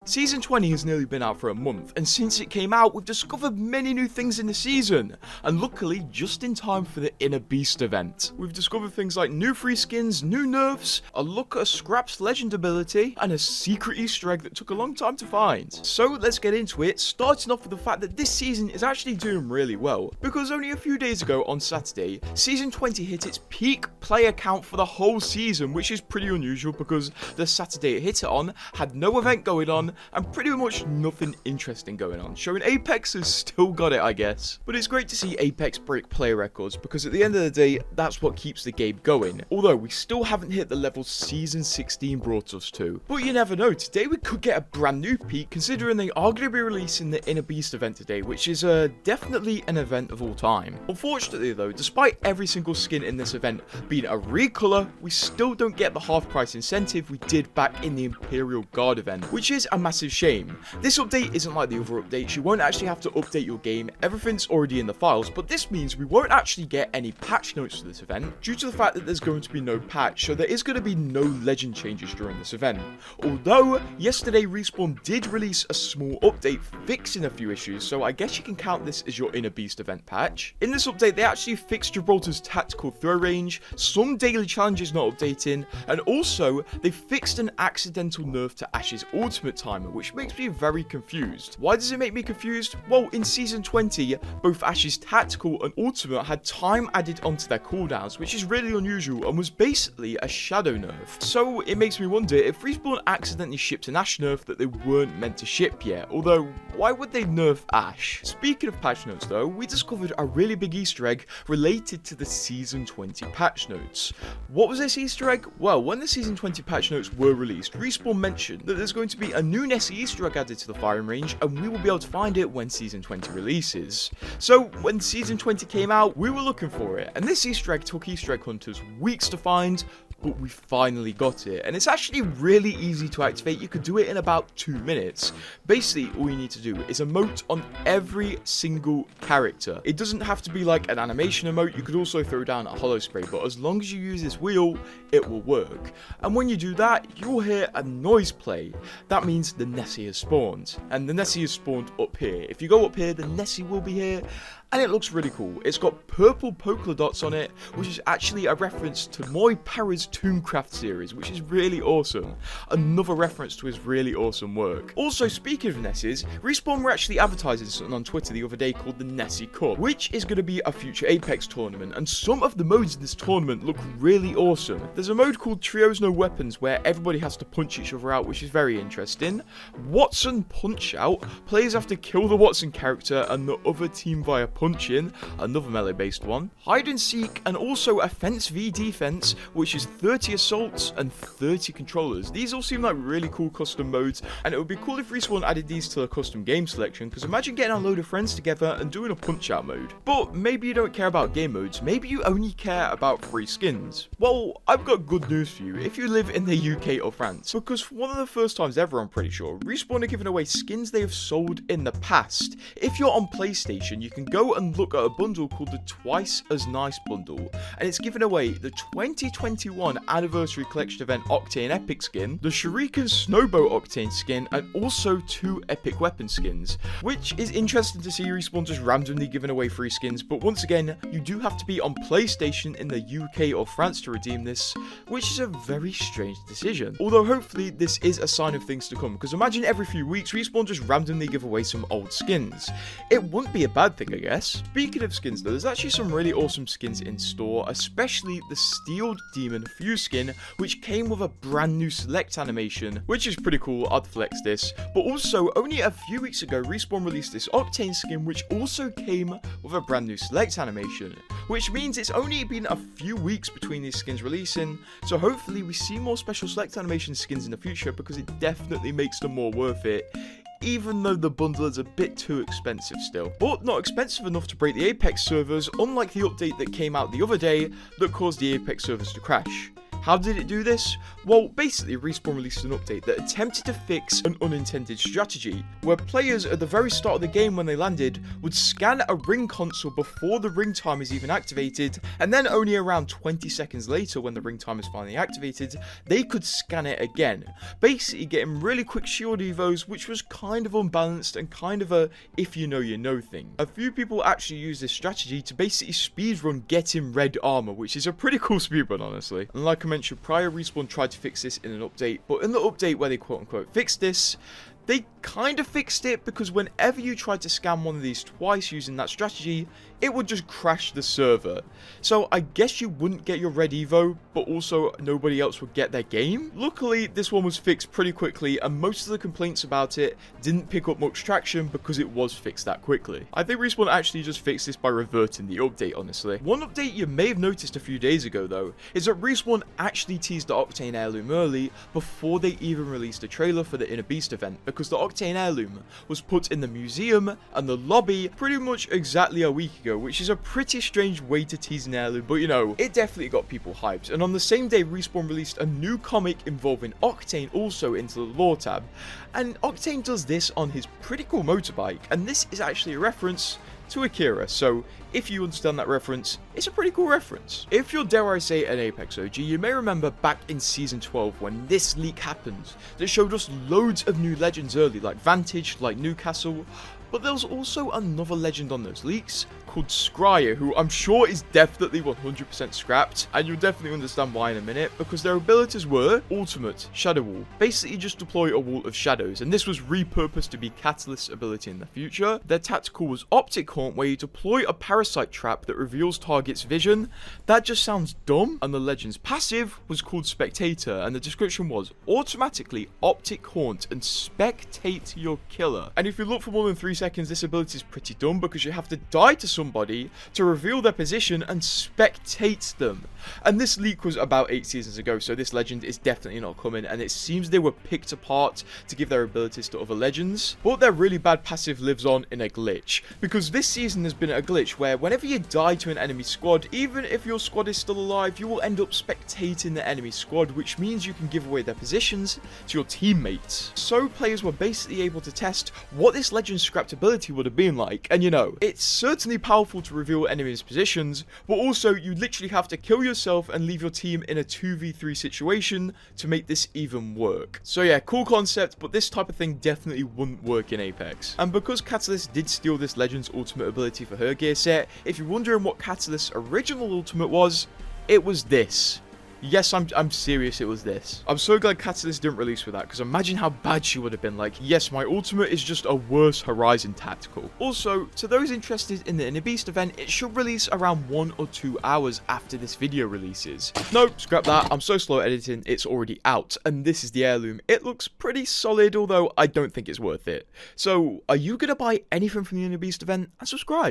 Season 20 has nearly been out for a month, and since it came out, we've discovered many new things in the season, and luckily just in time for the Inner Beast event. We've discovered things like new free skins, new nerfs, a look at a Scrap's legend ability, and a secret Easter egg that took a long time to find. So let's get into it, starting off with the fact that this season is actually doing really well, because only a few days ago on Saturday, Season 20 hit its peak player count for the whole season, which is pretty unusual because the Saturday it hit it on had no event going on and pretty much nothing interesting going on, showing Apex has still got it, I guess. But it's great to see Apex break player records because at the end of the day, that's what keeps the game going, although we still haven't hit the level Season 16 brought us to. But you never know, today we could get a brand new peak considering they are going to be releasing the Inner Beast event today, which is definitely an event of all time. Unfortunately though, despite every single skin in this event being a recolor, we still don't get the half price incentive we did back in the Imperial Guard event, which is a massive shame. This update isn't like the other updates, you won't actually have to update your game, everything's already in the files, but this means we won't actually get any patch notes for this event, due to the fact that there's going to be no patch, so there is going to be no legend changes during this event. Although, yesterday Respawn did release a small update fixing a few issues, so I guess you can count this as your Inner Beast event patch. In this update, they actually fixed Gibraltar's tactical throw range, some daily challenges not updating, and also they fixed an accidental nerf to Ash's ultimate timer, which makes me very confused. Why does it make me confused? Well, in Season 20, both Ash's tactical and ultimate had time added onto their cooldowns, which is really unusual and was basically a shadow nerf. So it makes me wonder if Respawn accidentally shipped an Ash nerf that they weren't meant to ship yet, although why would they nerf Ash? Speaking of patch notes though, we discovered a really big Easter egg related to the Season 20 patch notes. What was this Easter egg? Well, when the Season 20 patch notes were released, Respawn mentioned that there's going to be a new Nessie Easter egg added to the firing range, and we will be able to find it when Season 20 releases. So when Season 20 came out, we were looking for it, and this Easter egg took Easter egg hunters weeks to find, but we finally got it, and it's actually really easy to activate. You could do it in about 2 minutes. Basically, all you need to do is emote on every single character. It doesn't have to be like an animation emote, you could also throw down a hollow spray, but as long as you use this wheel, it will work. And when you do that, you'll hear a noise play. That means the Nessie has spawned, and the Nessie has spawned up here. If you go up here, the Nessie will be here, and it looks really cool. It's got purple polka dots on it, which is actually a reference to Moy Para's Tooncraft series, which is really awesome. Another reference to his really awesome work. Also, speaking of Nessies, Respawn were actually advertising something on Twitter the other day called the Nessie Cup, which is going to be a future Apex tournament, and some of the modes in this tournament look really awesome. There's a mode called Trios No Weapons where everybody has to punch each other out, which is very interesting. Watson Punch Out, players have to kill the Watson character and the other team via punching, another melee based one. Hide and Seek, and also Offense v Defense, which is 30 assaults and 30 controllers. These all seem like really cool custom modes, and it would be cool if Respawn added these to a custom game selection, because imagine getting a load of friends together and doing a punch out mode. But maybe you don't care about game modes, maybe you only care about free skins. Well, I've got good news for you if you live in the UK or France, because for one of the first times ever, I'm pretty sure, Respawn are giving away skins they have sold in the past. If you're on PlayStation, you can go and look at a bundle called the Twice as Nice bundle, and it's giving away the 2021 Anniversary Collection event Octane Epic skin, the Shuriken Snowboat Octane skin, and also 2 Epic Weapon skins, which is interesting to see Respawn just randomly giving away free skins, but once again, you do have to be on PlayStation in the UK or France to redeem this, which is a very strange decision. Although hopefully this is a sign of things to come, because imagine every few weeks Respawn just randomly give away some old skins. It wouldn't be a bad thing, I guess. Speaking of skins though, there's actually some really awesome skins in store, especially the Steeled Demon Fuse skin, which came with a brand new select animation, which is pretty cool. I'd flex this. But also, only a few weeks ago, Respawn released this Octane skin, which also came with a brand new select animation, which means it's only been a few weeks between these skins releasing, so hopefully we see more special select animation skins in the future, because it definitely makes them more worth it, even though the bundle is a bit too expensive still. But not expensive enough to break the Apex servers, unlike the update that came out the other day that caused the Apex servers to crash. How did it do this? Well, basically Respawn released an update that attempted to fix an unintended strategy, where players at the very start of the game when they landed would scan a ring console before the ring time is even activated, and then only around 20 seconds later when the ring time is finally activated, they could scan it again, basically getting really quick shield evos, which was kind of unbalanced and kind of a if you know thing. A few people actually use this strategy to basically speedrun getting red armor, which is a pretty cool speedrun honestly. And like I mentioned prior, Respawn tried to fix this in an update, but in the update where they quote unquote fixed this, they kind of fixed it because whenever you tried to scan one of these twice using that strategy, it would just crash the server. So I guess you wouldn't get your red evo, but also nobody else would get their game. Luckily, this one was fixed pretty quickly, and most of the complaints about it didn't pick up much traction because it was fixed that quickly. I think Respawn actually just fixed this by reverting the update, honestly. One update you may have noticed a few days ago though, is that Respawn actually teased the Octane Heirloom early before they even released a trailer for the Inner Beast event, because the Octane Heirloom was put in the museum and the lobby pretty much exactly a week ago, which is a pretty strange way to tease an heirloom, but you know, it definitely got people hyped. And on the same day, Respawn released a new comic involving Octane also into the lore tab, and Octane does this on his pretty cool motorbike, and this is actually a reference to Akira, so if you understand that reference, it's a pretty cool reference. If you're, dare I say, an Apex OG, you may remember back in Season 12 when this leak happened that showed us loads of new legends early, like Vantage, like Newcastle, but there was also another legend on those leaks called Scryer, who I'm sure is definitely 100% scrapped, and you'll definitely understand why in a minute, because their abilities were Ultimate, Shadow Wall, basically just deploy a wall of shadows, and this was repurposed to be Catalyst's ability in the future. Their tactical was Optic Haunt, where you deploy a parasite trap that reveals target's vision. That just sounds dumb. And the legend's passive was called Spectator, and the description was automatically Optic Haunt and spectate your killer. And if you look for more than 3 seconds, this ability is pretty dumb because you have to die to somebody to reveal their position and spectate them. And this leak was about 8 seasons ago, so this legend is definitely not coming, and it seems they were picked apart to give their abilities to other legends. But their really bad passive lives on in a glitch, because this season has been a glitch where whenever you die to an enemy squad, even if your squad is still alive, you will end up spectating the enemy squad, which means you can give away their positions to your teammates. So players were basically able to test what this legend's scrapped ability would have been like, and you know, it's certainly powerful to reveal enemies' positions, but also you literally have to kill yourself and leave your team in a 2v3 situation to make this even work. So yeah, cool concept, but this type of thing definitely wouldn't work in Apex. And because Catalyst did steal this legend's ultimate ability for her gear set, if you're wondering what Catalyst's original ultimate was, it was this. Yes, I'm serious, it was this. I'm so glad Catalyst didn't release with that, because imagine how bad she would have been. Like, yes, my ultimate is just a worse Horizon tactical. Also, to those interested in the Inner Beast event, it should release around 1 or 2 hours after this video releases. Nope, scrap that, I'm so slow at editing, it's already out. And this is the heirloom. It looks pretty solid, although I don't think it's worth it. So, are you gonna buy anything from the Inner Beast event? And subscribe.